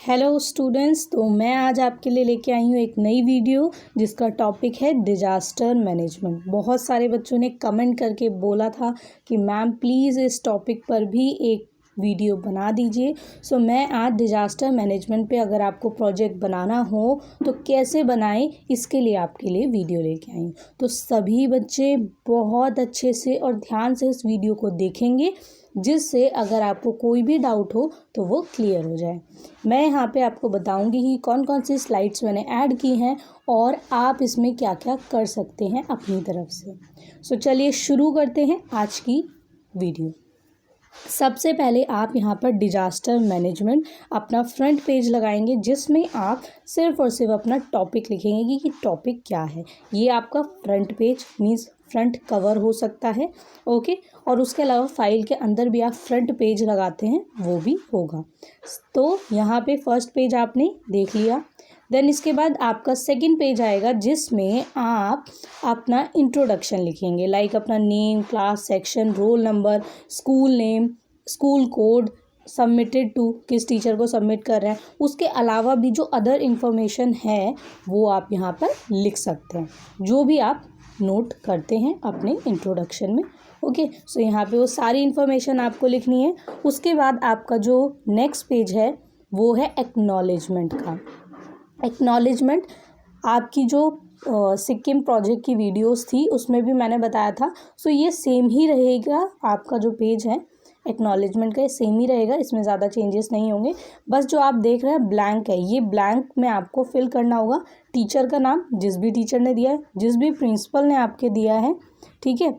Hello students, तो मैं आज आपके लिए लेके आई हूँ एक नई वीडियो जिसका टॉपिक है डिजास्टर मैनेजमेंट। बहुत सारे बच्चों ने कमेंट करके बोला था कि मैम प्लीज़ इस टॉपिक पर भी एक वीडियो बना दीजिए। सो मैं आज डिजास्टर मैनेजमेंट पे अगर आपको प्रोजेक्ट बनाना हो तो कैसे बनाएं, इसके लिए आपके लिए वीडियो लेके आई हूँ। तो सभी बच्चे बहुत अच्छे से और ध्यान से इस वीडियो को देखेंगे, जिससे अगर आपको कोई भी डाउट हो तो वो क्लियर हो जाए। मैं यहाँ पे आपको बताऊंगी कि कौन कौन सी स्लाइड्स मैंने ऐड की हैं और आप इसमें क्या क्या कर सकते हैं अपनी तरफ से। सो चलिए शुरू करते हैं आज की वीडियो। सबसे पहले आप यहाँ पर डिजास्टर मैनेजमेंट अपना फ्रंट पेज लगाएंगे, जिसमें आप सिर्फ और सिर्फ अपना टॉपिक लिखेंगे कि टॉपिक क्या है। ये आपका front page means front cover हो सकता है, ओके। और उसके अलावा फाइल के अंदर भी आप फ्रंट पेज लगाते हैं वो भी होगा। तो यहाँ पे फर्स्ट पेज आपने देख लिया। देन इसके बाद आपका सेकंड पेज आएगा, जिसमें आप अपना इंट्रोडक्शन लिखेंगे, लाइक अपना name, class, section, roll number, school name, school code, submitted to, किस टीचर को सबमिट कर रहे हैं। उसके अलावा भी जो अदर इन्फॉर्मेशन है वो आप यहाँ पर लिख सकते हैं, जो भी आप नोट करते हैं अपने इंट्रोडक्शन में, ओके। सो यहाँ पे वो सारी इन्फॉर्मेशन आपको लिखनी है। उसके बाद आपका जो नेक्स्ट पेज है वो है एक्नॉलेजमेंट का। एक्नॉलेजमेंट आपकी जो सिक्किम प्रोजेक्ट की वीडियोस थी उसमें भी मैंने बताया था। सो ये सेम ही रहेगा, आपका जो पेज है एक्नॉलेजमेंट का ये सेम ही रहेगा, इसमें ज़्यादा चेंजेस नहीं होंगे। बस जो आप देख रहे हैं ब्लैंक है, ये ब्लैंक में आपको फिल करना होगा टीचर का नाम, जिस भी टीचर ने दिया है, जिस भी प्रिंसिपल ने आपके दिया है, ठीक है,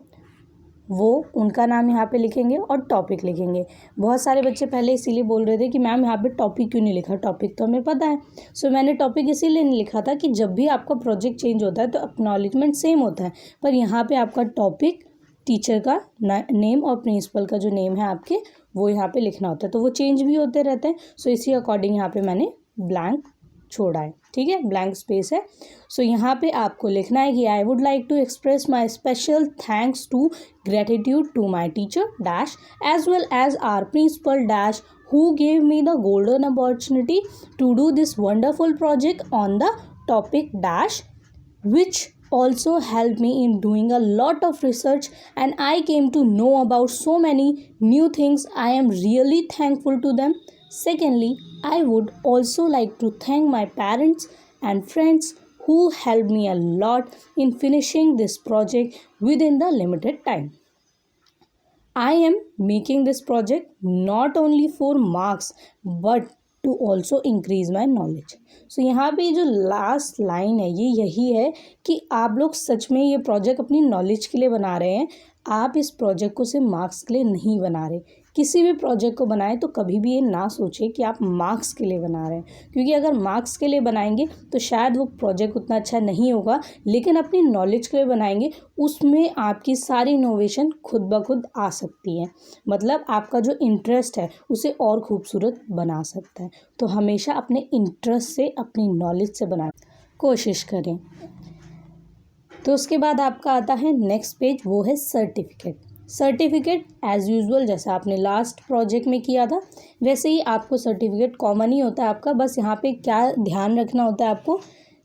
वो उनका नाम यहाँ पे लिखेंगे और टॉपिक लिखेंगे। बहुत सारे बच्चे पहले इसीलिए बोल रहे थे कि मैम यहाँ पे टॉपिक क्यों नहीं लिखा, टॉपिक तो हमें पता है। सो मैंने टॉपिक इसीलिए नहीं लिखा था कि जब भी आपका प्रोजेक्ट चेंज होता है तो एक्नॉलेजमेंट सेम होता है, पर यहाँ पे आपका टॉपिक, टीचर का नेम और प्रिंसिपल का जो नेम है आपके, वो यहाँ पे लिखना होता है। तो वो चेंज भी होते रहते हैं। सो इसी अकॉर्डिंग यहाँ पे मैंने ब्लैंक छोड़ा है, ठीक है, ब्लैंक स्पेस है। सो यहाँ पे आपको लिखना है कि I would like to express my special thanks to gratitude to my teacher dash as well as our principal dash who gave me the golden opportunity to do this wonderful project on the topic dash, which also helped me in doing a lot of research and I came to know about so many new things. I am really thankful to them. Secondly, I would also like to thank my parents and friends who helped me a lot in finishing this project within the limited time. I am making this project not only for marks but to also increase my knowledge. So यहाँ पे जो last line है ये यही है कि आप लोग सच में ये प्रोजेक्ट अपनी नॉलेज के लिए बना रहे हैं। आप इस प्रोजेक्ट को सिर्फ मार्क्स के लिए नहीं बना रहे। किसी भी प्रोजेक्ट को बनाएं तो कभी भी ये ना सोचें कि आप मार्क्स के लिए बना रहे हैं, क्योंकि अगर मार्क्स के लिए बनाएंगे तो शायद वो प्रोजेक्ट उतना अच्छा नहीं होगा। लेकिन अपनी नॉलेज के लिए बनाएंगे, उसमें आपकी सारी इनोवेशन खुद ब खुद आ सकती है। मतलब आपका जो इंटरेस्ट है उसे और खूबसूरत बना सकता है। तो हमेशा अपने इंटरेस्ट से, अपनी नॉलेज से बनाने की कोशिश करें। तो उसके बाद आपका आता है नेक्स्ट पेज, वो है सर्टिफिकेट। सर्टिफिकेट एज यूजुअल जैसा आपने लास्ट प्रोजेक्ट में किया था वैसे ही आपको सर्टिफिकेट कॉमन ही होता है आपका। बस यहाँ पे क्या ध्यान रखना होता है आपको,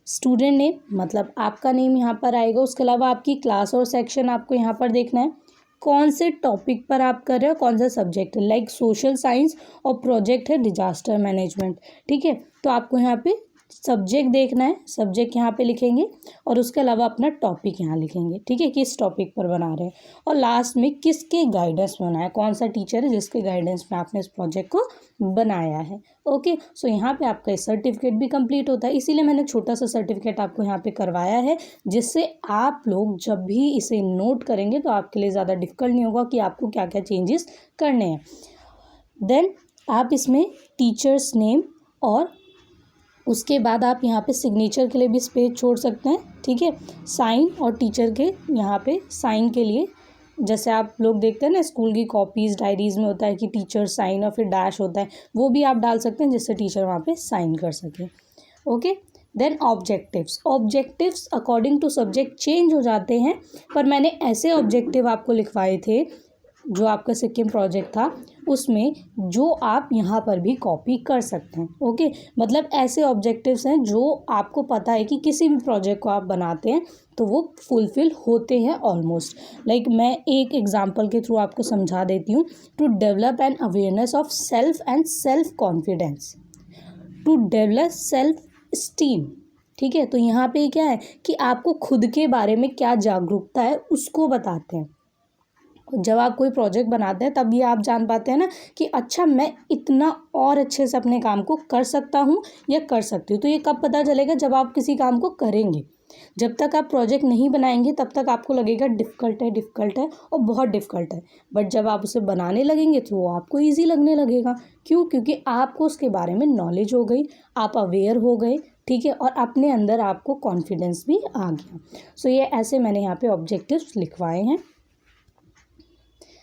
स्टूडेंट नेम, मतलब आपका नेम यहाँ पर आएगा। उसके अलावा आपकी क्लास और सेक्शन आपको यहाँ पर देखना है, कौन से टॉपिक पर आप कर रहे हो, कौन सा सब्जेक्ट है, लाइक सोशल साइंस और प्रोजेक्ट है डिजास्टर मैनेजमेंट, ठीक है। तो आपको यहाँ पे सब्जेक्ट देखना है, सब्जेक्ट यहाँ पे लिखेंगे और उसके अलावा अपना टॉपिक यहाँ लिखेंगे, ठीक है, किस टॉपिक पर बना रहे हैं। और लास्ट में किसके गाइडेंस में बनाया, कौन सा टीचर है जिसके गाइडेंस में आपने इस प्रोजेक्ट को बनाया है, ओके। सो यहाँ पे आपका सर्टिफिकेट भी कंप्लीट होता है। इसीलिए मैंने छोटा सा सर्टिफिकेट आपको यहाँ पे करवाया है, जिससे आप लोग जब भी इसे नोट करेंगे तो आपके लिए ज़्यादा डिफिकल्ट नहीं होगा कि आपको क्या क्या चेंजेस करने हैं। देन आप इसमें टीचर्स नेम और उसके बाद आप यहाँ पे सिग्नेचर के लिए भी स्पेस छोड़ सकते हैं, ठीक है। साइन और टीचर के यहाँ पे साइन के लिए, जैसे आप लोग देखते हैं ना स्कूल की कॉपीज़ डायरीज़ में होता है कि टीचर साइन और फिर डैश होता है, वो भी आप डाल सकते हैं जिससे टीचर वहाँ पे साइन कर सके, okay. Then objectives according to subject change हो जाते हैं, पर मैंने ऐसे ऑब्जेक्टिव आपको लिखवाए थे जो आपका सिक्किम प्रोजेक्ट था उसमें, जो आप यहाँ पर भी कॉपी कर सकते हैं। ओके, मतलब ऐसे ऑब्जेक्टिव्स हैं जो आपको पता है कि किसी भी प्रोजेक्ट को आप बनाते हैं तो वो फुलफिल होते हैं ऑलमोस्ट। लाइक मैं एक एग्जांपल के थ्रू आपको समझा देती हूँ। To develop an awareness of self and self confidence, to develop self esteem. ठीक है, तो यहाँ पे क्या है कि आपको खुद के बारे में क्या जागरूकता है उसको बताते हैं। जब आप कोई प्रोजेक्ट बनाते हैं तब ये आप जान पाते हैं ना कि अच्छा मैं इतना और अच्छे से अपने काम को कर सकता हूँ या कर सकती हूँ। तो ये कब पता चलेगा? जब आप किसी काम को करेंगे। जब तक आप प्रोजेक्ट नहीं बनाएंगे तब तक आपको लगेगा डिफ़िकल्ट है और बहुत डिफ़िकल्ट है। बट जब आप उसे बनाने लगेंगे तो वो आपको ईजी लगने लगेगा। क्यों? क्योंकि आपको उसके बारे में नॉलेज हो गई, आप अवेयर हो गए। ठीक है, और अपने अंदर आपको कॉन्फिडेंस भी आ गया। सो ये ऐसे मैंने यहाँ पे ऑब्जेक्टिव्स लिखवाए हैं।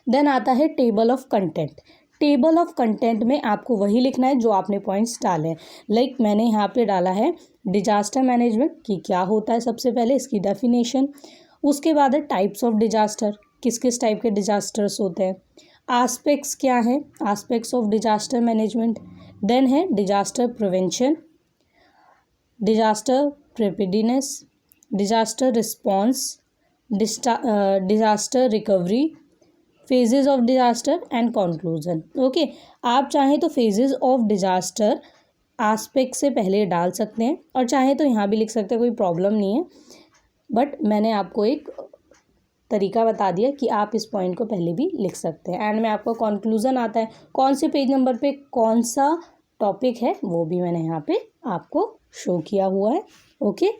देन आता है table of content. Table of content में आपको वही लिखना है जो आपने पॉइंट्स डाले हैं। लाइक मैंने यहाँ पे डाला है डिजास्टर मैनेजमेंट कि क्या होता है, सबसे पहले इसकी डेफिनेशन। उसके बाद है टाइप्स ऑफ डिजास्टर, किस किस टाइप के डिजास्टर्स होते हैं। आस्पेक्ट्स क्या हैं, aspects of disaster management. Then है disaster prevention, disaster preparedness, disaster response, disaster recovery, phases of disaster and conclusion. Okay, आप चाहें तो फेजेस ऑफ डिजास्टर आस्पेक्ट से पहले डाल सकते हैं और चाहें तो यहाँ भी लिख सकते हैं, कोई प्रॉब्लम नहीं है। बट मैंने आपको एक तरीका बता दिया कि आप इस पॉइंट को पहले भी लिख सकते हैं। एंड में आपका कंक्लूजन आता है, कौन से पेज नंबर पे कौन सा टॉपिक है वो भी मैंने यहाँ पे आपको शो किया हुआ है। ओके,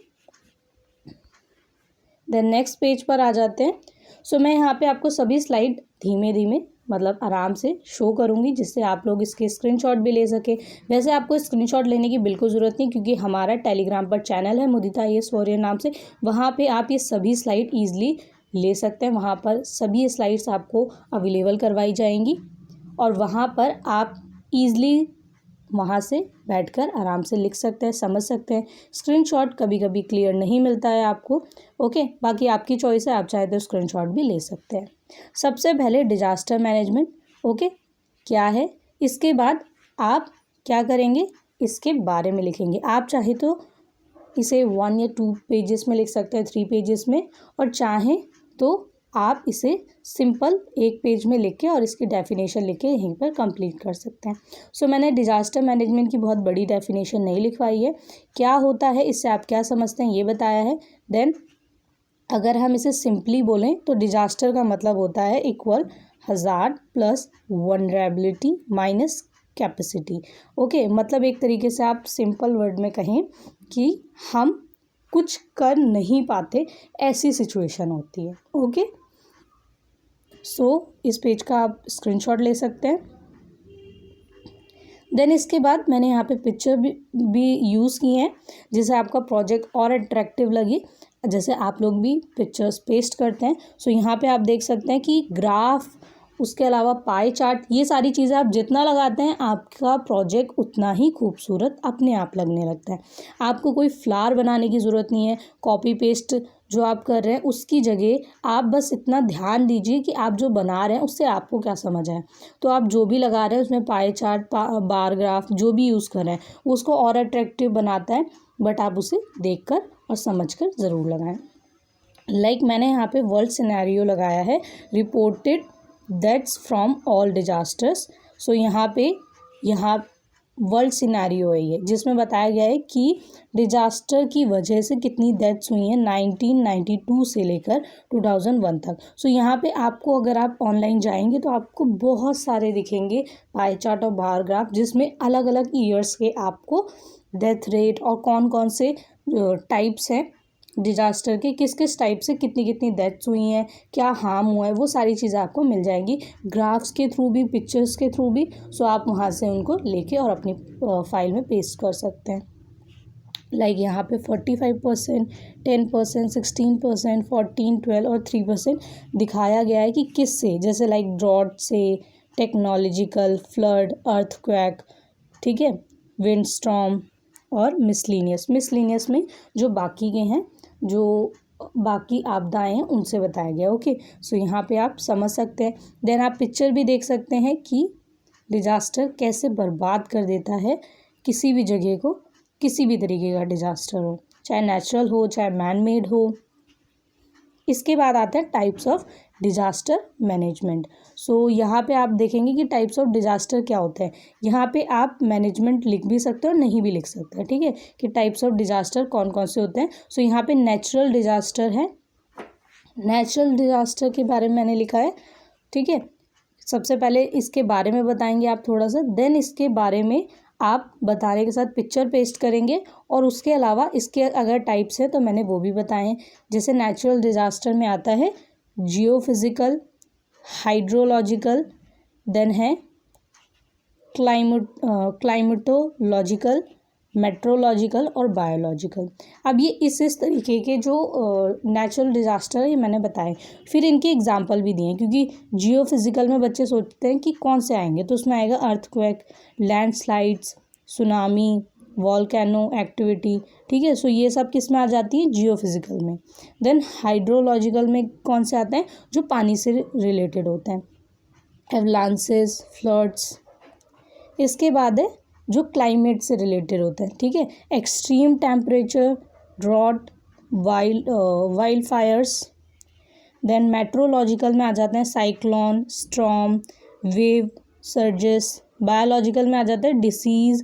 देन नेक्स्ट पेज पर आ जाते हैं। सो मैं यहाँ पे आपको सभी स्लाइड धीमे धीमे मतलब आराम से शो करूँगी जिससे आप लोग इसके स्क्रीनशॉट भी ले सके। वैसे आपको स्क्रीनशॉट लेने की बिल्कुल ज़रूरत नहीं, क्योंकि हमारा टेलीग्राम पर चैनल है मुदिता IAS वॉरियर नाम से, वहाँ पे आप ये सभी स्लाइड ईजिली ले सकते हैं। वहाँ पर सभी स्लाइड्स आपको अवेलेबल करवाई जाएंगी और वहाँ पर आप ईजिली वहाँ से बैठकर आराम से लिख सकते हैं, समझ सकते हैं। स्क्रीनशॉट कभी कभी क्लियर नहीं मिलता है आपको। ओके, बाकी आपकी चॉइस है, आप चाहे तो स्क्रीनशॉट भी ले सकते हैं। सबसे पहले डिजास्टर मैनेजमेंट। ओके, क्या है, इसके बाद आप क्या करेंगे, इसके बारे में लिखेंगे। आप चाहे तो इसे 1 या 2 पेजेस में लिख सकते हैं, 3 पेजेस में, और चाहें तो आप इसे सिंपल 1 पेज में लिख के और इसकी डेफिनेशन लिख के यहीं पर कंप्लीट कर सकते हैं। सो मैंने डिजास्टर मैनेजमेंट की बहुत बड़ी डेफिनेशन नहीं लिखवाई है, क्या होता है इससे आप क्या समझते हैं ये बताया है। देन अगर हम इसे सिंपली बोलें तो डिजास्टर का मतलब होता है equal hazard plus vulnerability minus capacity. Okay, मतलब एक तरीके से आप सिंपल वर्ड में कहें कि हम कुछ कर नहीं पाते, ऐसी सिचुएशन होती है। ओके, सो इस पेज का आप स्क्रीनशॉट ले सकते हैं। देन इसके बाद मैंने यहाँ पे पिक्चर भी यूज़ की हैं जिससे आपका प्रोजेक्ट और अट्रैक्टिव लगे। जैसे आप लोग भी पिक्चर्स पेस्ट करते हैं, सो यहाँ पे आप देख सकते हैं कि ग्राफ, उसके अलावा पाई चार्ट, ये सारी चीज़ें आप जितना लगाते हैं आपका प्रोजेक्ट उतना ही खूबसूरत अपने आप लगने लगता है। आपको कोई फ्लावर बनाने की ज़रूरत नहीं है। कॉपी पेस्ट जो आप कर रहे हैं उसकी जगह आप बस इतना ध्यान दीजिए कि आप जो बना रहे हैं उससे आपको क्या समझ आए। तो आप जो भी लगा रहे हैं उसमें पाई चार्ट, बार ग्राफ जो भी यूज़ कर रहे हैं उसको और अट्रैक्टिव बनाता है, बट आप उसे देखकर और समझकर ज़रूर लगाएं। लाइक मैंने यहाँ पे वर्ल्ड सिनेरियो लगाया है, reported that's from all disasters. So यहाँ वर्ल्ड सिनेरियो है ये, जिसमें बताया गया है कि डिजास्टर की वजह से कितनी डेथ्स हुई हैं 1992 से लेकर 2001 तक। सो यहाँ पे आपको, अगर आप ऑनलाइन जाएंगे तो आपको बहुत सारे दिखेंगे पाई चार्ट और बार ग्राफ, जिसमें अलग अलग ईयर्स के आपको डेथ रेट और कौन कौन से टाइप्स हैं डिजास्टर के, किस किस टाइप से कितनी कितनी डेथ्स हुई हैं, क्या हार्म हुआ है, वो सारी चीज़ें आपको मिल जाएंगी ग्राफ्स के थ्रू भी, पिक्चर्स के थ्रू भी। सो आप वहाँ से उनको लेके और अपनी फाइल में पेस्ट कर सकते हैं। लाइक यहाँ पे 45%, 10%, 16%, 14, 12 और 3% दिखाया गया है कि किस से, जैसे लाइक ड्रॉट से, टेक्नोलॉजिकल, फ्लड, अर्थक्वेक, ठीक है, विंड स्टॉर्म और मिसलीनियस में जो बाकी के हैं, जो बाकी आपदाएं हैं उनसे बताया गया। ओके, सो यहाँ पे आप समझ सकते हैं। देन आप पिक्चर भी देख सकते हैं कि डिजास्टर कैसे बर्बाद कर देता है किसी भी जगह को, किसी भी तरीके का डिजास्टर हो, चाहे नेचुरल हो चाहे मैन मेड हो। इसके बाद आता है टाइप्स ऑफ डिजास्टर मैनेजमेंट। सो यहाँ पे आप देखेंगे कि टाइप्स ऑफ डिजास्टर क्या होते हैं। यहाँ पे आप मैनेजमेंट लिख भी सकते हो और नहीं भी लिख सकते हैं, ठीक है, कि टाइप्स ऑफ डिजास्टर कौन कौन से होते हैं। सो यहाँ पे नेचुरल डिजास्टर है, नेचुरल डिजास्टर के बारे में मैंने लिखा है, ठीक है। सबसे पहले इसके बारे में बताएंगे आप थोड़ा सा, देन इसके बारे में आप बताने के साथ पिक्चर पेस्ट करेंगे, और उसके अलावा इसके अगर टाइप्स है तो मैंने वो भी बताए हैं। जैसे नेचुरल डिजास्टर में आता है जियोफिजिकल, हाइड्रोलॉजिकल, देन है क्लाइमेटोलॉजिकल, मेट्रोलॉजिकल और बायोलॉजिकल। अब ये इस तरीके के जो नेचुरल डिजास्टर है ये मैंने बताए। फिर इनके एग्जांपल भी दिए हैं, क्योंकि जियोफिजिकल में बच्चे सोचते हैं कि कौन से आएंगे, तो उसमें आएगा earthquake, landslides, tsunami, volcano activity, ठीक है। सो ये सब किस में आ जाती है, जियोफिजिकल में। देन हाइड्रोलॉजिकल में कौन से आते हैं, जो पानी से रिलेटेड होते हैं, एवलांसेस, फ्लड्स। इसके बाद है जो क्लाइमेट से रिलेटेड होते हैं, ठीक है, extreme temperature, drought, wild fires. Then meteorological में आ जाते हैं cyclone, storm, wave, surges. Biological में आ जाता है डिसीज़,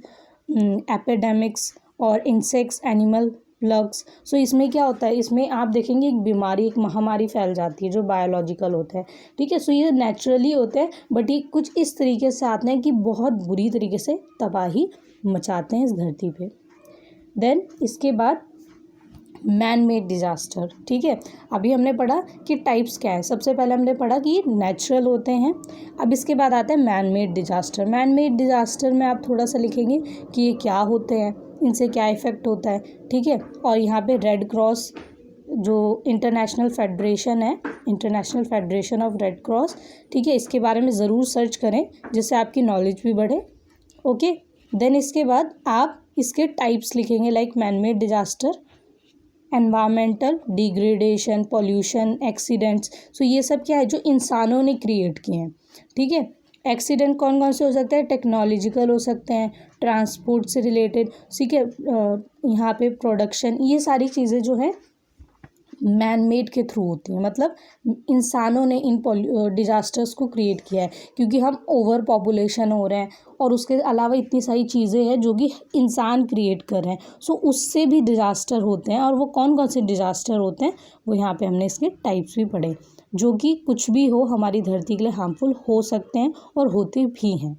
एपिडेमिक्स और इंसेक्ट्स, एनिमल प्लग्स। सो इसमें क्या होता है, इसमें आप देखेंगे एक बीमारी, एक महामारी फैल जाती है जो बायोलॉजिकल होता है, ठीक है। सो ये नेचुरली होते हैं, बट ये कुछ इस तरीके से आते हैं कि बहुत बुरी तरीके से तबाही मचाते हैं इस धरती पे। देन इसके बाद मैन मेड डिजास्टर, ठीक है। अभी हमने पढ़ा कि टाइप्स क्या है, सबसे पहले हमने पढ़ा कि ये नेचुरल होते हैं। अब इसके बाद आता है man made disaster. Man made disaster में आप थोड़ा सा लिखेंगे कि ये क्या होते हैं, इनसे क्या इफ़ेक्ट होता है, ठीक है। और यहाँ पे रेड क्रॉस जो इंटरनेशनल फेडरेशन है, international federation of red cross, ठीक है, इसके बारे में ज़रूर सर्च करें जिससे आपकी नॉलेज भी बढ़े। ओके, देन इसके बाद आप इसके टाइप्स लिखेंगे, like man made disaster, environmental degradation, pollution, accidents. So ये सब क्या है, जो इंसानों ने क्रिएट किए हैं, ठीक है। एक्सीडेंट कौन कौन से हो सकते हैं, टेक्नोलॉजिकल हो सकते हैं, ट्रांसपोर्ट से रिलेटेड, ठीक है, यहाँ पे प्रोडक्शन, ये सारी चीज़ें जो है मैन मेड के थ्रू होती हैं, मतलब इंसानों ने इन डिजास्टर्स को क्रिएट किया है, क्योंकि हम ओवर पॉपुलेशन हो रहे हैं और उसके अलावा इतनी सारी चीज़ें हैं जो कि इंसान क्रिएट कर रहे हैं। सो उससे भी डिजास्टर होते हैं, और वो कौन कौन से डिजास्टर होते हैं वो यहाँ पे हमने इसके टाइप्स भी पढ़े, जो कि कुछ भी हो हमारी धरती के लिए हार्मफुल हो सकते हैं और होते भी हैं।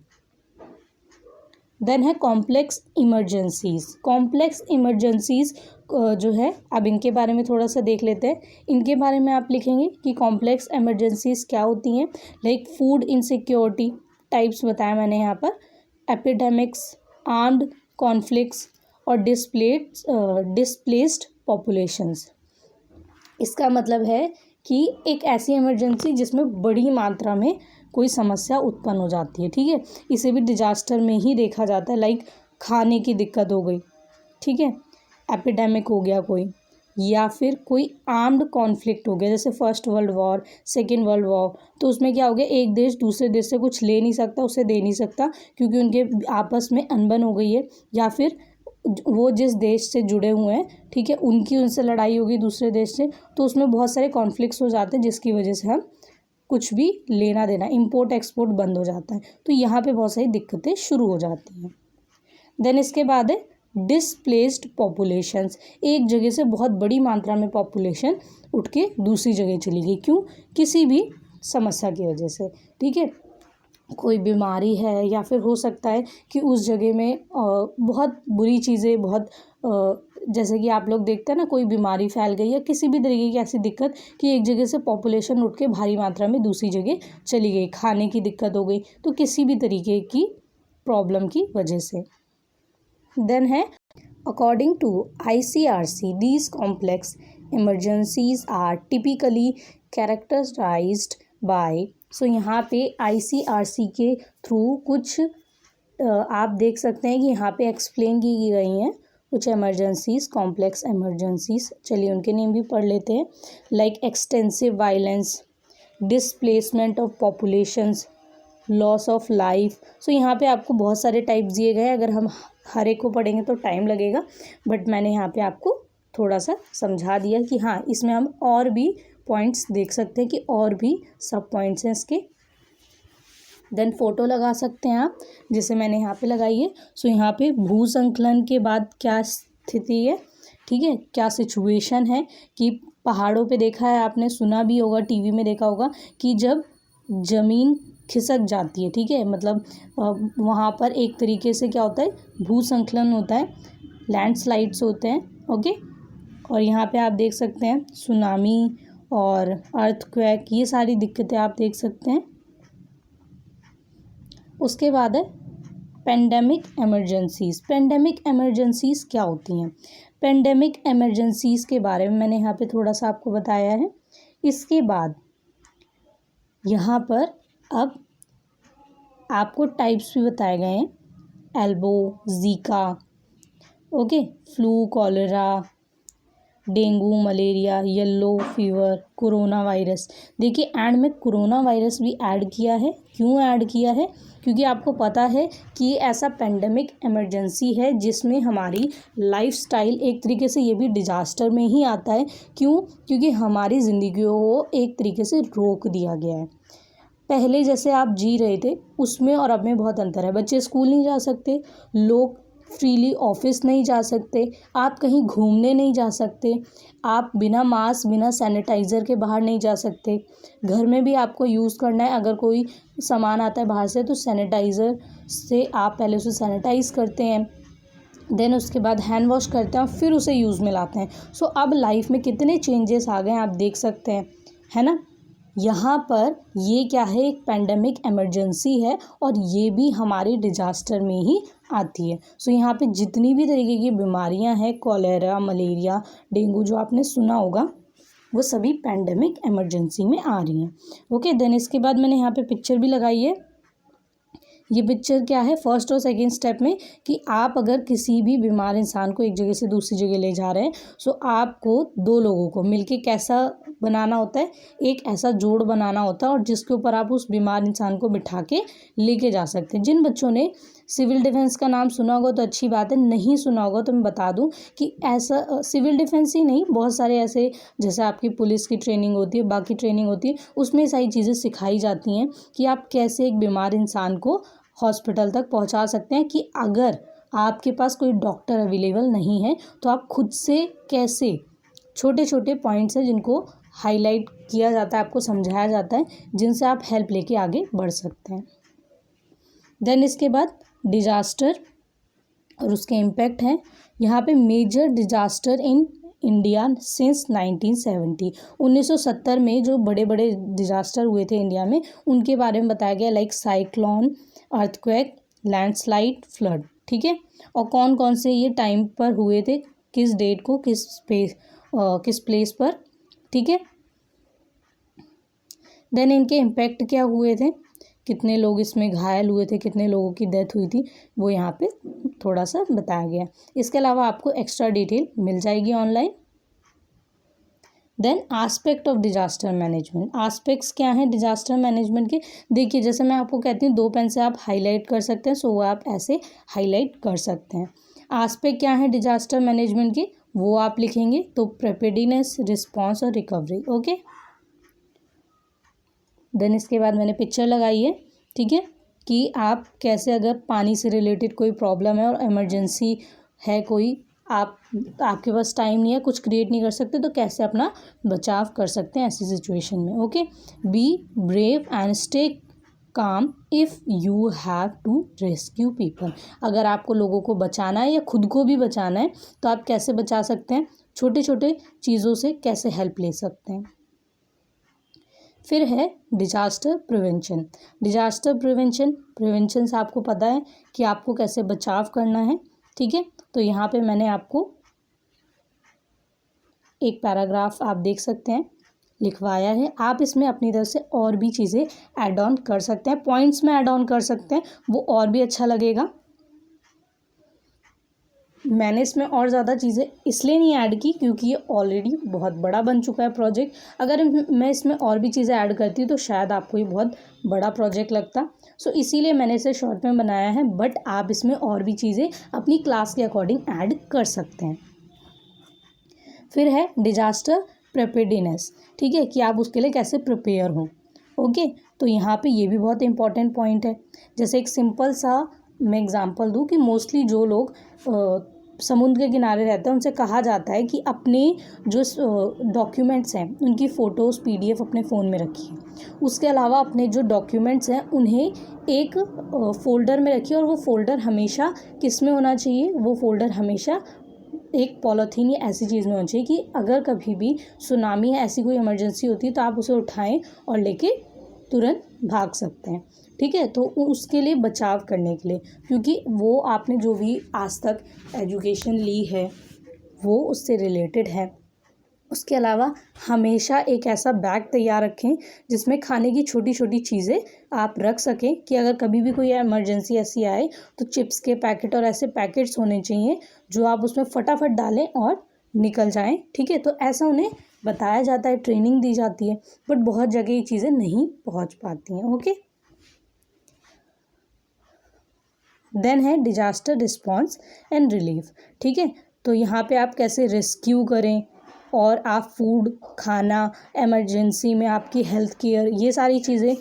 देन है कॉम्प्लेक्स इमरजेंसीज। कॉम्प्लेक्स इमरजेंसीज जो है, अब इनके बारे में थोड़ा सा देख लेते हैं। इनके बारे में आप लिखेंगे कि कॉम्प्लेक्स इमरजेंसीज क्या होती हैं, लाइक फूड इनसिक्योरिटी, टाइप्स बताया मैंने यहाँ पर, एपिडेमिक्स, आर्म्ड कॉन्फ्लिक्ट्स और डिस्प्लेस्ड पॉपुलेशंस। इसका मतलब है कि एक ऐसी इमरजेंसी जिसमें बड़ी मात्रा में कोई समस्या उत्पन्न हो जाती है, ठीक है, इसे भी डिजास्टर में ही देखा जाता है। लाइक खाने की दिक्कत हो गई, ठीक है, एपिडेमिक हो गया कोई, या फिर कोई आर्म्ड कॉन्फ्लिक्ट हो गया, जैसे first world war, second world war. तो उसमें क्या हो गया, एक देश दूसरे देश से कुछ ले नहीं सकता, उसे दे नहीं सकता, क्योंकि उनके आपस में अनबन हो गई है, या फिर वो जिस देश से जुड़े हुए हैं, ठीक है, उनकी उनसे लड़ाई होगी दूसरे देश से, तो उसमें बहुत सारे कॉन्फ्लिक्ट्स हो जाते हैं, जिसकी वजह से हम कुछ भी लेना देना, इंपोर्ट एक्सपोर्ट बंद हो जाता है। तो यहाँ पे बहुत सारी दिक्कतें शुरू हो जाती हैं। देन इसके बाद है डिस्प्लेस्ड पॉपुलेशंस। एक जगह से बहुत बड़ी मात्रा में पॉपुलेशन उठ के दूसरी जगह चली गई, क्यों, किसी भी समस्या की वजह से, ठीक है, कोई बीमारी है, या फिर हो सकता है कि उस जगह में बहुत बुरी चीज़ें, बहुत जैसे कि आप लोग देखते हैं ना, कोई बीमारी फैल गई या किसी भी तरीके की ऐसी दिक्कत कि एक जगह से पॉपुलेशन उठ के भारी मात्रा में दूसरी जगह चली गई, खाने की दिक्कत हो गई, तो किसी भी तरीके की प्रॉब्लम की वजह से। देन है according to ICRC, these complex emergencies are typically characterised by. So यहाँ पे ICRC के थ्रू कुछ आप देख सकते हैं कि यहाँ पे एक्सप्लेन की गई हैं कुछ एमरजेंसीज, कॉम्प्लेक्स एमरजेंसीज, चलिए उनके नेम भी पढ़ लेते हैं। Like extensive violence, displacement of populations, loss of life. So यहाँ पे आपको बहुत सारे टाइप दिए गए हैं, अगर हम हर एक को पढ़ेंगे तो टाइम लगेगा, बट मैंने यहाँ पे आपको थोड़ा सा समझा दिया कि हाँ इसमें हम और भी पॉइंट्स देख सकते हैं कि और भी सब पॉइंट्स हैं इसके। देन फोटो लगा सकते हैं आप, जैसे मैंने यहाँ पे लगाई है। सो यहाँ पे भूसंकलन के बाद क्या स्थिति है, ठीक है, क्या सिचुएशन है कि पहाड़ों पे देखा है आपने, सुना भी होगा, टीवी में देखा होगा कि जब ज़मीन खिसक जाती है, ठीक है, मतलब वहाँ पर एक तरीके से क्या होता है, भूसंकलन होता है, लैंडस्लाइड्स होते हैं, ओके। और यहाँ पे आप देख सकते हैं सुनामी और अर्थक्वेक, ये सारी दिक्कतें आप देख सकते हैं। उसके बाद है पेंडेमिक एमरजेंसीज़। पेंडेमिक एमरजेंसीज़ क्या होती हैं? पेंडेमिक एमरजेंसीज़ के बारे में मैंने यहाँ पे थोड़ा सा आपको बताया है। इसके बाद यहाँ पर अब आपको टाइप्स भी बताए गए हैं, elbow, Zika, okay, flu, cholera, dengue, malaria, yellow fever, corona virus. देखिए एंड में कोरोना वायरस भी ऐड किया है। क्यों ऐड किया है? क्योंकि आपको पता है कि ऐसा पेंडेमिक इमरजेंसी है जिसमें हमारी लाइफस्टाइल एक तरीके से, ये भी डिजास्टर में ही आता है। क्यों? क्योंकि हमारी ज़िंदगियों को एक तरीके से रोक दिया गया है। पहले जैसे आप जी रहे थे उसमें और अब में बहुत अंतर है। बच्चे स्कूल नहीं जा सकते, लोग फ्रीली ऑफिस नहीं जा सकते, आप कहीं घूमने नहीं जा सकते, आप बिना मास्क बिना सैनिटाइज़र के बाहर नहीं जा सकते। घर में भी आपको यूज़ करना है, अगर कोई सामान आता है बाहर से तो सैनिटाइज़र से आप पहले उसे सैनिटाइज़ करते हैं, देन उसके बाद हैंड वॉश करते हैं और फिर उसे यूज़ में लाते हैं। सो अब लाइफ में कितने चेंजेस आ गए हैं आप देख सकते हैं, है ना। यहाँ पर ये क्या है, एक पेंडेमिक इमरजेंसी है और ये भी हमारे डिजास्टर में ही आती है। सो यहाँ पे जितनी भी तरीके की बीमारियाँ हैं, कॉलेरा, मलेरिया, डेंगू, जो आपने सुना होगा, वो सभी पेंडेमिक इमरजेंसी में आ रही हैं, ओके। देन इसके बाद मैंने यहाँ पे पिक्चर भी लगाई है। ये पिक्चर क्या है, फर्स्ट और सेकंड स्टेप में, कि आप अगर किसी भी बीमार इंसान को एक जगह से दूसरी जगह ले जा रहे हैं, सो आपको दो लोगों को मिलके कैसा बनाना होता है, एक ऐसा जोड़ बनाना होता है और जिसके ऊपर आप उस बीमार इंसान को बिठा के लेके जा सकते हैं। जिन बच्चों ने सिविल डिफेंस का नाम सुना होगा तो अच्छी बात है, नहीं सुना होगा तो मैं बता दूं कि ऐसा सिविल डिफेंस ही नहीं, बहुत सारे ऐसे, जैसे आपकी पुलिस की ट्रेनिंग होती है, बाकी ट्रेनिंग होती है, उसमें सारी चीज़ें सिखाई जाती हैं कि आप कैसे एक बीमार इंसान को हॉस्पिटल तक पहुंचा सकते हैं। कि अगर आपके पास कोई डॉक्टर अवेलेबल नहीं है तो आप खुद से कैसे, छोटे छोटे पॉइंट्स हैं जिनको हाईलाइट किया जाता है, आपको समझाया जाता है, जिनसे आप हेल्प लेके आगे बढ़ सकते हैं। देन इसके बाद डिजास्टर और उसके इम्पैक्ट हैं। यहाँ पे major disaster in India since 1970, 1970 में जो बड़े बड़े डिजास्टर हुए थे इंडिया में, उनके बारे में बताया गया। Like cyclone, earthquake, landslide, flood, ठीक है। और कौन कौन से ये टाइम पर हुए थे, किस डेट को, किस प्लेस पर, ठीक है। देन इनके इम्पैक्ट क्या हुए थे, कितने लोग इसमें घायल हुए थे, कितने लोगों की डेथ हुई थी, वो यहाँ पे थोड़ा सा बताया गया। इसके अलावा आपको एक्स्ट्रा डिटेल मिल जाएगी online. Then aspect of disaster management. Aspects क्या हैं डिजास्टर मैनेजमेंट के? देखिए जैसे मैं आपको कहती हूँ 2 पेन से आप हाईलाइट कर सकते हैं, सो वो आप ऐसे हाईलाइट कर सकते हैं। आस्पेक्ट क्या है डिजास्टर मैनेजमेंट के, वो आप लिखेंगे तो प्रिपेयर्डनेस, रिस्पॉन्स और रिकवरी, ओके। देन इसके बाद मैंने पिक्चर लगाई है, ठीक है, कि आप कैसे, अगर पानी से रिलेटेड कोई प्रॉब्लम है और इमरजेंसी है कोई, आपके पास टाइम नहीं है, कुछ क्रिएट नहीं कर सकते, तो कैसे अपना बचाव कर सकते हैं ऐसी सिचुएशन में, okay. Be brave and stay calm if you have to rescue people. अगर आपको लोगों को बचाना है या खुद को भी बचाना है तो आप कैसे बचा सकते हैं, छोटे छोटे चीज़ों से कैसे हेल्प ले सकते हैं। फिर है डिजास्टर प्रिवेंशन। डिजास्टर प्रिवेंशन से आपको पता है कि आपको कैसे बचाव करना है, ठीक है। तो यहाँ पे मैंने आपको एक पैराग्राफ आप देख सकते हैं लिखवाया है, आप इसमें अपनी तरफ से और भी चीज़ें ऐड ऑन कर सकते हैं, पॉइंट्स में ऐड ऑन कर सकते हैं, वो और भी अच्छा लगेगा। मैंने इसमें और ज़्यादा चीज़ें इसलिए नहीं ऐड की क्योंकि ये ऑलरेडी बहुत बड़ा बन चुका है प्रोजेक्ट। अगर मैं इसमें और भी चीज़ें ऐड करती तो शायद आपको ये बहुत बड़ा प्रोजेक्ट लगता। सो इसीलिए मैंने इसे शॉर्ट में बनाया है, बट आप इसमें और भी चीज़ें अपनी क्लास के अकॉर्डिंग ऐड कर सकते हैं। फिर है डिजास्टर प्रिपेयर्डनेस, ठीक है, कि आप उसके लिए कैसे प्रिपेयर हो। ओके, तो यहाँ पे ये भी बहुत इंपॉर्टेंट पॉइंट है। जैसे एक सिंपल सा मैं एग्जांपल दूँ कि मोस्टली जो लोग समुद्र के किनारे रहते हैं उनसे कहा जाता है कि अपने जो डॉक्यूमेंट्स हैं उनकी फ़ोटोज़ PDF अपने फ़ोन में रखिए। उसके अलावा अपने जो डॉक्यूमेंट्स हैं उन्हें एक फ़ोल्डर में रखिए, और वो फ़ोल्डर हमेशा किस में होना चाहिए, वो फ़ोल्डर हमेशा एक पॉलीथीन या ऐसी चीज़ में होनी चाहिए कि अगर कभी भी सुनामी या ऐसी कोई इमरजेंसी होती है तो आप उसे उठाएं और लेके तुरंत भाग सकते हैं। ठीक है, तो उसके लिए बचाव करने के लिए, क्योंकि वो आपने जो भी आज तक एजुकेशन ली है वो उससे रिलेटेड है। उसके अलावा हमेशा एक ऐसा बैग तैयार रखें जिसमें खाने की छोटी छोटी चीज़ें आप रख सकें कि अगर कभी भी कोई इमरजेंसी ऐसी आए तो चिप्स के पैकेट और ऐसे पैकेट्स होने चाहिए जो आप उसमें फटाफट डालें और निकल जाएं। ठीक है, तो ऐसा उन्हें बताया जाता है, ट्रेनिंग दी जाती है, बट बहुत जगह ये चीज़ें नहीं पहुंच पाती हैं। ओके, देन है डिजास्टर रिस्पॉन्स एंड रिलीफ। ठीक है, तो यहाँ पे आप कैसे रेस्क्यू करें और आप फूड, खाना, इमरजेंसी में आपकी हेल्थ केयर, ये सारी चीज़ें,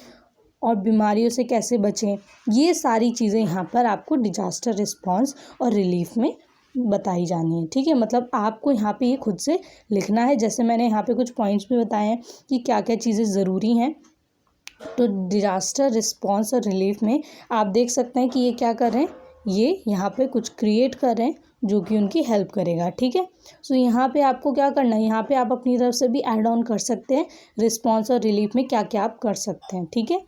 और बीमारियों से कैसे बचें, ये सारी चीज़ें यहाँ पर आपको डिजास्टर रिस्पॉन्स और रिलीफ में बताई जानी है। ठीक है, मतलब आपको यहाँ पे ये खुद से लिखना है। जैसे मैंने यहाँ पे कुछ पॉइंट्स भी बताए हैं कि क्या क्या चीज़ें ज़रूरी हैं। तो डिजास्टर रिस्पॉन्स और रिलीफ में आप देख सकते हैं कि ये क्या कर रहे हैं, ये यहाँ पे कुछ क्रिएट कर रहे हैं जो कि उनकी हेल्प करेगा। ठीक है, सो यहाँ पे आपको क्या करना है, यहाँ पे आप अपनी तरफ से भी ऐड ऑन कर सकते हैं रिस्पॉन्स और रिलीफ में क्या क्या आप कर सकते हैं। ठीक है,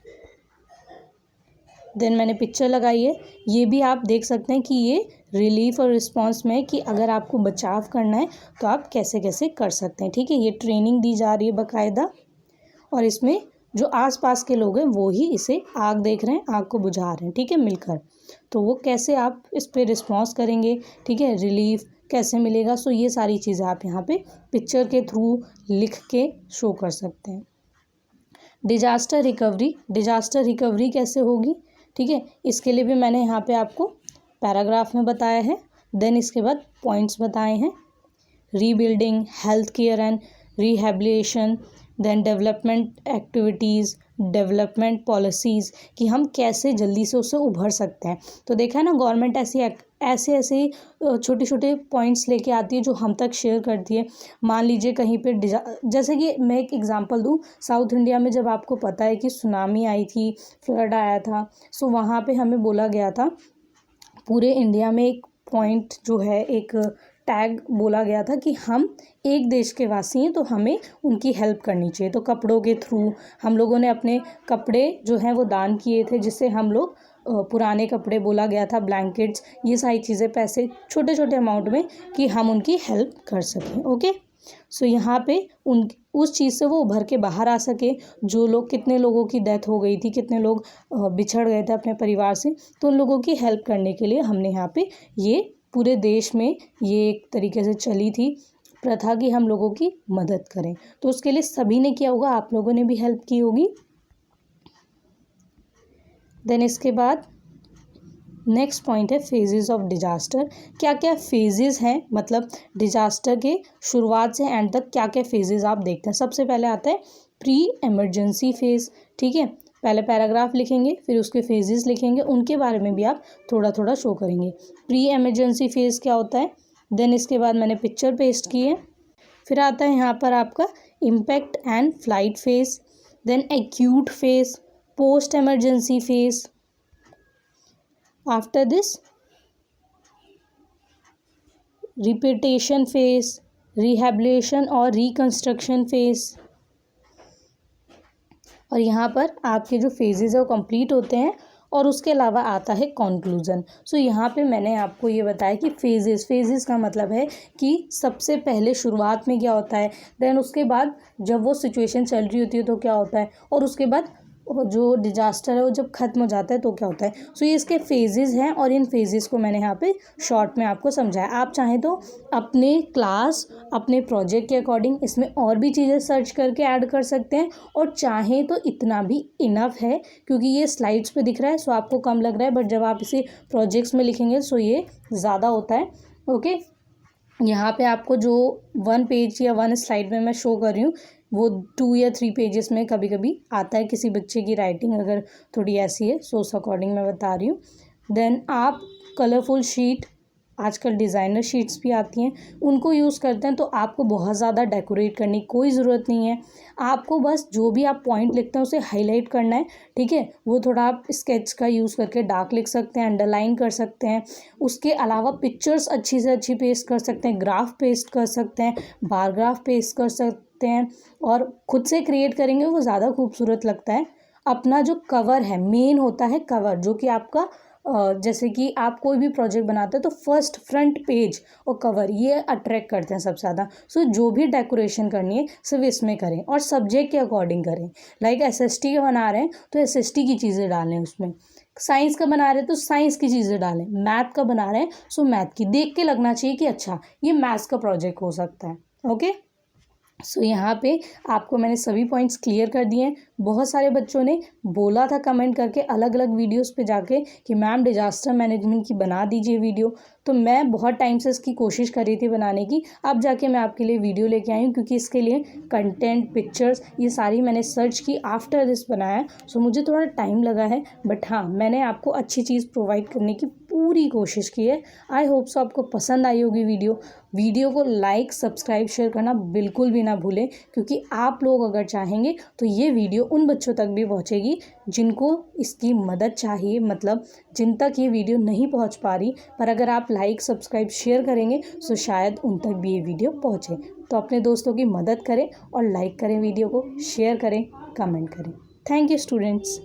देन मैंने पिक्चर लगाई है, ये भी आप देख सकते हैं कि ये रिलीफ और रिस्पॉन्स में कि अगर आपको बचाव करना है तो आप कैसे कैसे कर सकते हैं। ठीक है, ये ट्रेनिंग दी जा रही है बाकायदा, और इसमें जो आसपास के लोग हैं वो ही इसे आग देख रहे हैं, आग को बुझा रहे हैं। ठीक है, मिलकर, तो वो कैसे आप इस पे रिस्पॉन्स करेंगे, ठीक है, रिलीफ कैसे मिलेगा। सो ये सारी चीज़ें आप यहाँ पे पिक्चर के थ्रू लिख के शो कर सकते हैं। डिजास्टर रिकवरी कैसे होगी, ठीक है, इसके लिए भी मैंने यहाँ पे आपको पैराग्राफ में बताया है। देन इसके बाद पॉइंट्स बताए हैं, rebuilding, health care and rehabilitation, then development activities, development policies, कि हम कैसे जल्दी से उससे उभर सकते हैं। तो देखा है ना, गवर्नमेंट ऐसे छोटे छोटे पॉइंट्स लेके आती है जो हम तक शेयर करती है। मान लीजिए कहीं पे जैसे कि मैं एक एग्जांपल दूँ, साउथ इंडिया में जब आपको पता है कि सुनामी आई थी, फ्लड आया था, सो वहाँ पे हमें बोला गया था, पूरे इंडिया में एक पॉइंट जो है, एक टैग बोला गया था कि हम एक देश के वासी हैं तो हमें उनकी हेल्प करनी चाहिए। तो कपड़ों के थ्रू हम लोगों ने अपने कपड़े जो हैं वो दान किए थे, जिससे हम लोग पुराने कपड़े, बोला गया था ब्लैंकेट्स, ये सारी चीज़ें, पैसे छोटे छोटे अमाउंट में, कि हम उनकी हेल्प कर सकें। ओके, सो यहाँ पे उस चीज़ से वो उभर के बाहर आ सके। जो लोग, कितने लोगों की डेथ हो गई थी, कितने लोग बिछड़ गए थे अपने परिवार से, तो उन लोगों की हेल्प करने के लिए हमने यहाँ पे ये पूरे देश में ये एक तरीके से चली थी प्रथा कि हम लोगों की मदद करें। तो उसके लिए सभी ने किया होगा, आप लोगों ने भी हेल्प की होगी। देन इसके बाद नेक्स्ट पॉइंट है फेजेस ऑफ डिजास्टर। क्या क्या फेजेस हैं, मतलब डिजास्टर के शुरुआत से एंड तक क्या क्या फेजेस आप देखते हैं। सबसे पहले आता है प्री इमरजेंसी फेज। ठीक है, पहले पैराग्राफ लिखेंगे, फिर उसके फेजेस लिखेंगे, उनके बारे में भी आप थोड़ा थोड़ा शो करेंगे। प्री इमरजेंसी फेज क्या होता है, देन इसके बाद मैंने पिक्चर पेस्ट की है। फिर आता है यहाँ पर आपका impact and flight phase, then acute phase, post emergency phase, after this repetition phase, rehabilitation और रिकंस्ट्रक्शन फेज, और यहाँ पर आपके जो फेजेस है वो कंप्लीट होते हैं, और उसके अलावा आता है कंक्लूजन। सो यहाँ पे मैंने आपको ये बताया कि फेजेस का मतलब है कि सबसे पहले शुरुआत में क्या होता है, देन उसके बाद जब वो सिचुएशन चल रही होती है तो क्या होता है, और उसके बाद जो डिजास्टर है वो जब ख़त्म हो जाता है तो क्या होता है। सो ये इसके फेजेस हैं और इन फेजेस को मैंने यहाँ पे शॉर्ट में आपको समझाया। आप चाहें तो अपने क्लास अपने प्रोजेक्ट के अकॉर्डिंग इसमें और भी चीज़ें सर्च करके ऐड कर सकते हैं, और चाहें तो इतना भी इनफ है, क्योंकि ये स्लाइड्स पे दिख रहा है सो आपको कम लग रहा है, बट जब आप इसे प्रोजेक्ट्स में लिखेंगे सो ये ज़्यादा होता है। ओके, यहाँ पे आपको जो 1 पेज या 1 स्लाइड में मैं शो कर रही हूँ वो 2 या 3 पेजेस में कभी कभी आता है किसी बच्चे की राइटिंग अगर थोड़ी ऐसी है, सो उस अकॉर्डिंग मैं बता रही हूँ। देन आप कलरफुल शीट, आजकल डिज़ाइनर शीट्स भी आती हैं, उनको यूज़ करते हैं। तो आपको बहुत ज़्यादा डेकोरेट करने की कोई ज़रूरत नहीं है, आपको बस जो भी आप पॉइंट लिखते हैं उसे हाईलाइट करना है, ठीक है। वो थोड़ा आप स्केच का यूज़ करके डार्क लिख सकते हैं, अंडरलाइन कर सकते हैं। उसके अलावा पिक्चर्स अच्छी से अच्छी पेस्ट कर सकते हैं, ग्राफ पेस्ट कर सकते हैं, बार ग्राफ पेस्ट कर सकते हैं, और खुद से क्रिएट करेंगे वो ज़्यादा खूबसूरत लगता है। अपना जो कवर है, मेन होता है कवर, जो कि आपका जैसे कि आप कोई भी प्रोजेक्ट बनाते हैं तो फर्स्ट फ्रंट पेज और कवर ये अट्रैक्ट करते हैं सबसे ज़्यादा। सो जो भी डेकोरेशन करनी है सिर्फ इसमें करें और सब्जेक्ट के अकॉर्डिंग करें। लाइक एसएसटी का बना रहे हैं तो एसएसटी की चीज़ें डालें उसमें, साइंस का बना रहे हैं तो साइंस की चीज़ें डालें, मैथ का बना रहे हैं सो मैथ की, देख के लगना चाहिए कि अच्छा ये मैथ्स का प्रोजेक्ट हो सकता है। ओके, सो यहाँ पे आपको मैंने सभी पॉइंट्स क्लियर कर दिए हैं। बहुत सारे बच्चों ने बोला था कमेंट करके अलग अलग वीडियोस पे जाके कि मैम डिजास्टर मैनेजमेंट की बना दीजिए वीडियो, तो मैं बहुत टाइम से इसकी कोशिश कर रही थी बनाने की। अब जाके मैं आपके लिए वीडियो लेके आई हूँ, क्योंकि इसके लिए कंटेंट, पिक्चर्स ये सारी मैंने सर्च की, आफ्टर दिस बनाया। सो मुझे थोड़ा टाइम लगा है, बट हाँ मैंने आपको अच्छी चीज़ प्रोवाइड करने की पूरी कोशिश की है। आई होप सो आपको पसंद आई होगी वीडियो को लाइक, सब्सक्राइब, शेयर करना बिल्कुल भी ना भूलें, क्योंकि आप लोग अगर चाहेंगे तो ये वीडियो उन बच्चों तक भी पहुंचेगी जिनको इसकी मदद चाहिए, मतलब जिन तक ये वीडियो नहीं पहुंच पा रही, पर अगर आप लाइक, सब्सक्राइब, शेयर करेंगे तो शायद उन तक भी ये वीडियो पहुंचे। तो अपने दोस्तों की मदद करें और लाइक करें, वीडियो को शेयर करें, कमेंट करें। Thank you students.